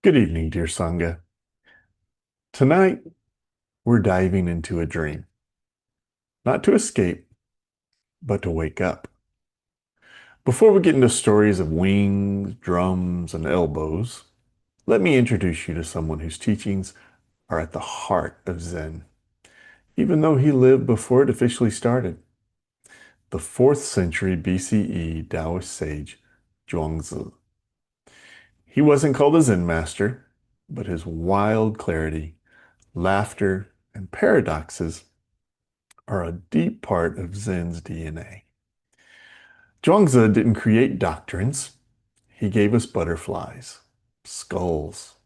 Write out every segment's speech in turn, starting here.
Good evening, dear Sangha. Tonight, we're diving into a dream, not to escape, but to wake up. Before we get into stories of wings, drums, and elbows, let me introduce you to someone whose teachings are at the heart of Zen, even though he lived before it officially started. The 4th century BCE Daoist sage, Zhuangzi. He wasn't called a Zen master, but his wild clarity, laughter, and paradoxes are a deep part of Zen's DNA. Zhuangzi didn't create doctrines. He gave us butterflies, skulls,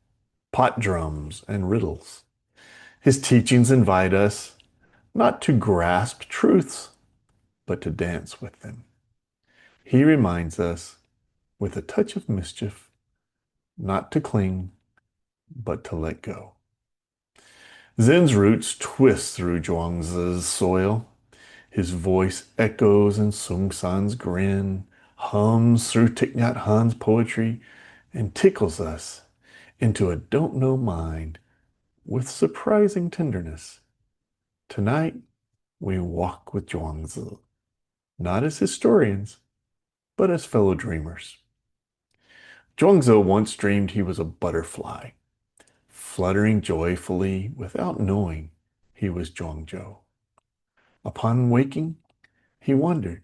pot drums, and riddles. His teachings invite us not to grasp truths, but to dance with them. He reminds us, with a touch of mischief, not to cling, but to let go. Zen's roots twist through Zhuangzi's soil. His voice echoes in Sung San's grin, hums through Thich Nhat Hanh's poetry, and tickles us into a don't-know mind with surprising tenderness. Tonight, we walk with Zhuangzi, not as historians, but as fellow dreamers. Zhuangzi once dreamed he was a butterfly, fluttering joyfully without knowing he was Zhuangzhou. Upon waking, he wondered,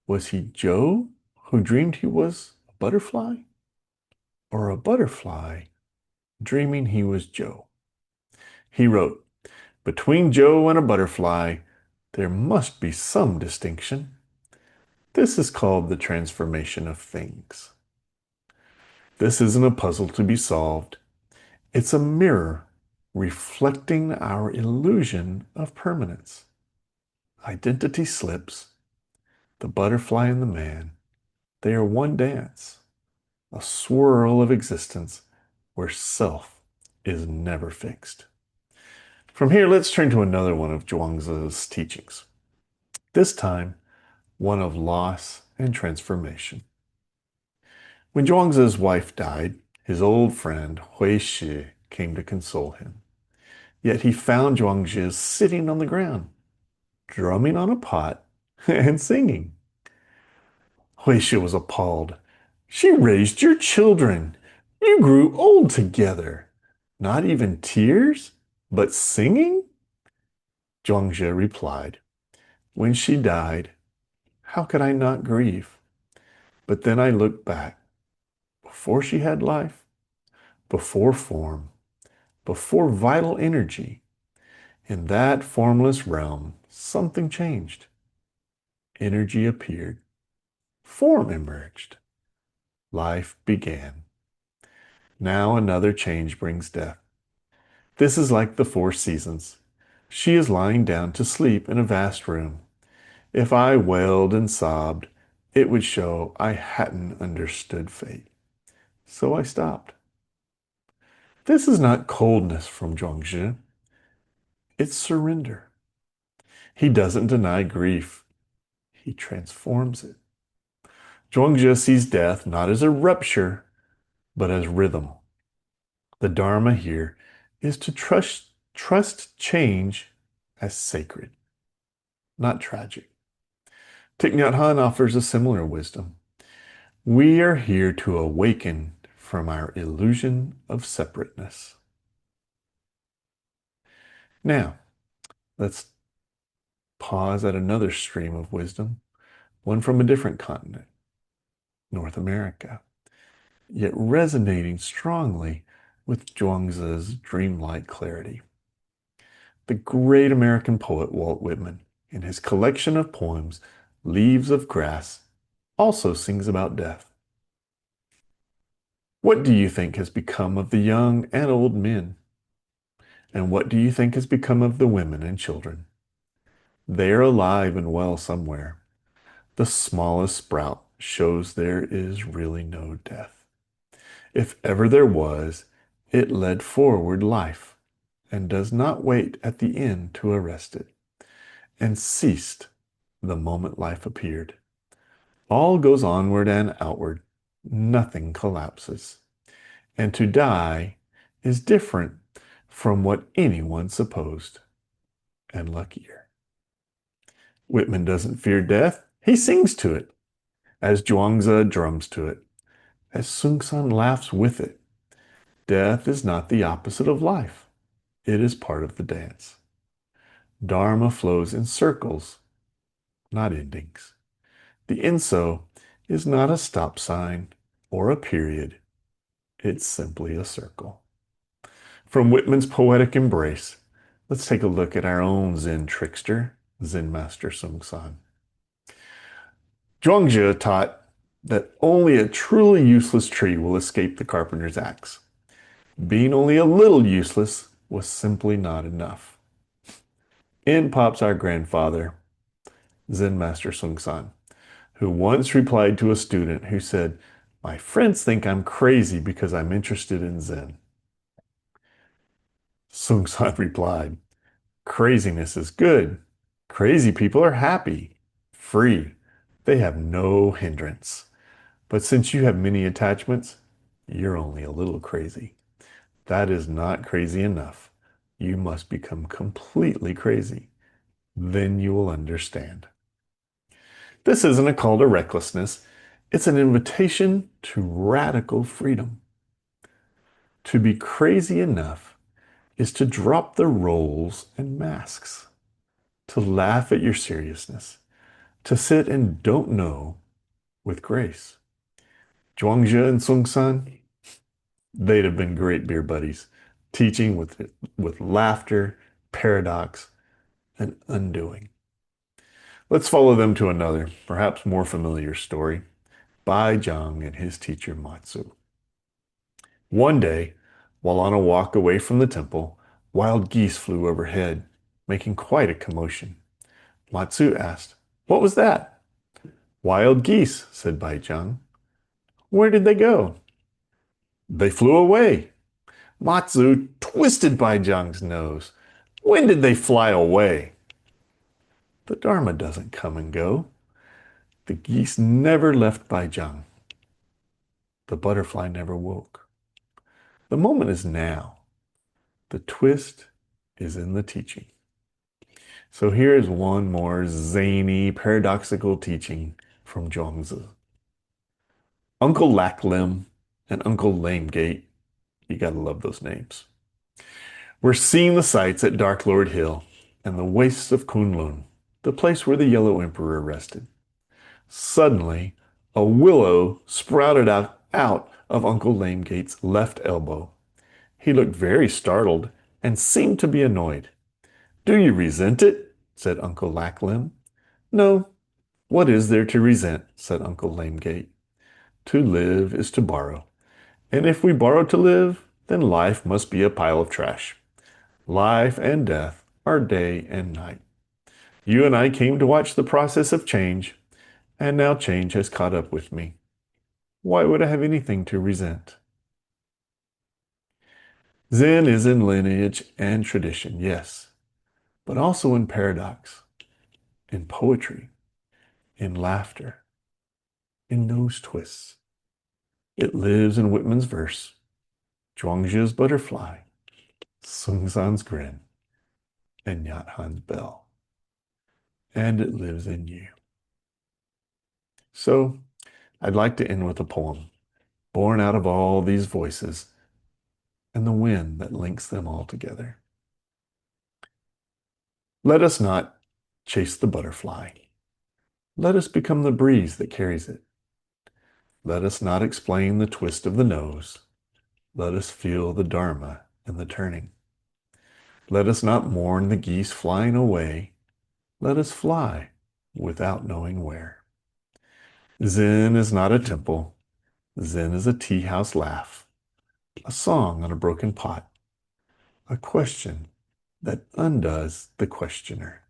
was he Joe who dreamed he was a butterfly? Or a butterfly dreaming he was Joe? He wrote, "Between Joe and a butterfly, there must be some distinction. This is called the transformation of things." This isn't a puzzle to be solved. It's a mirror reflecting our illusion of permanence. Identity slips, the butterfly and the man, they are one dance, a swirl of existence where self is never fixed. From here, let's turn to another one of Zhuangzi's teachings, this time one of loss and transformation. When Zhuangzi's wife died, his old friend Hui Shi came to console him. Yet he found Zhuangzi sitting on the ground, drumming on a pot and singing. Hui Shi was appalled. "She raised your children. You grew old together. Not even tears, but singing?" Zhuangzi replied, "When she died, how could I not grieve? But then I looked back. Before she had life, before form, before vital energy, in that formless realm, something changed. Energy appeared, form emerged, life began. Now another change brings death. This is like the 4 seasons. She is lying down to sleep in a vast room. If I wailed and sobbed, it would show I hadn't understood fate. So I stopped." This is not coldness from Zhuangzi. It's surrender. He doesn't deny grief. He transforms it. Zhuangzi sees death not as a rupture, but as rhythm. The Dharma here is to trust change as sacred, not tragic. Thich Nhat Hanh offers a similar wisdom. We are here to awaken from our illusion of separateness. Now, let's pause at another stream of wisdom, one from a different continent, North America, yet resonating strongly with Zhuangzi's dreamlike clarity. The great American poet Walt Whitman, in his collection of poems, Leaves of Grass, also sings about death. What do you think has become of the young and old men? And what do you think has become of the women and children? They are alive and well somewhere. The smallest sprout shows there is really no death. If ever there was, it led forward life, and does not wait at the end to arrest it, and ceased the moment life appeared. All goes onward and outward, nothing collapses. and to die is different from what anyone supposed, and luckier. Whitman doesn't fear death. He sings to it, as Zhuangzi drums to it, as Sun San laughs with it. Death is not the opposite of life. It is part of the dance. Dharma flows in circles, not endings. The Enso is not a stop sign or a period. It's simply a circle. From Whitman's poetic embrace, let's take a look at our own Zen trickster, Zen Master Sun San. Zhuangzi taught that only a truly useless tree will escape the carpenter's axe. Being only a little useless was simply not enough. In pops our grandfather, Zen Master Sun San, who once replied to a student who said, "My friends think I'm crazy because I'm interested in Zen." Sun San replied, "Craziness is good. Crazy people are happy, free. They have no hindrance. But since you have many attachments, you're only a little crazy. That is not crazy enough. You must become completely crazy. Then you will understand." This isn't a call to recklessness. It's an invitation to radical freedom. To be crazy enough is to drop the roles and masks, to laugh at your seriousness, to sit and don't know with grace. Zhuangzi and Sun San, they'd have been great beer buddies, teaching with laughter, paradox, and undoing. Let's follow them to another, perhaps more familiar story, Bai Zhang and his teacher Matsu. One day, while on a walk away from the temple, wild geese flew overhead, making quite a commotion. Matsu asked, "What was that?" "Wild geese," said Bai Zhang. "Where did they go?" "They flew away." Matsu twisted Bai Zhang's nose. "When did they fly away?" The Dharma doesn't come and go. The geese never left Bai Zhang. The butterfly never woke. The moment is now. The twist is in the teaching. So here is one more zany, paradoxical teaching from Zhuangzi. Uncle Lacklim and Uncle Lamegate, you gotta love those names, we're seeing the sights at Dark Lord Hill and the wastes of Kunlun, the place where the Yellow Emperor rested. Suddenly, a willow sprouted out of Uncle Lamegate's left elbow. He looked very startled and seemed to be annoyed. "Do you resent it?" said Uncle Lacklim. "No. What is there to resent?" said Uncle Lamegate. "To live is to borrow. And if we borrow to live, then life must be a pile of trash. Life and death are day and night. You and I came to watch the process of change, and now change has caught up with me. Why would I have anything to resent?" Zen is in lineage and tradition, yes, but also in paradox, in poetry, in laughter, in nose twists. It lives in Whitman's verse, Zhuangzi's butterfly, Sun San's grin, and Nyat Han's bell. And it lives in you. So, I'd like to end with a poem, born out of all these voices and the wind that links them all together. Let us not chase the butterfly. Let us become the breeze that carries it. Let us not explain the twist of the nose. Let us feel the Dharma in the turning. Let us not mourn the geese flying away. Let us fly without knowing where. Zen is not a temple. Zen is a tea house laugh, a song on a broken pot, a question that undoes the questioner.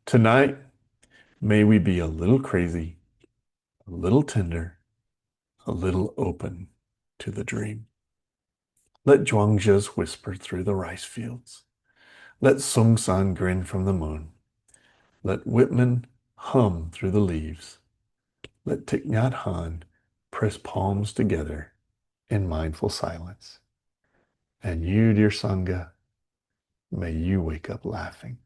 Tonight, may we be a little crazy, a little tender, a little open to the dream. Let Zhuangzi's whisper through the rice fields. Let Sung San grin from the moon. Let Whitman hum through the leaves. Let Thich Nhat Hanh press palms together in mindful silence. And you, dear Sangha, may you wake up laughing.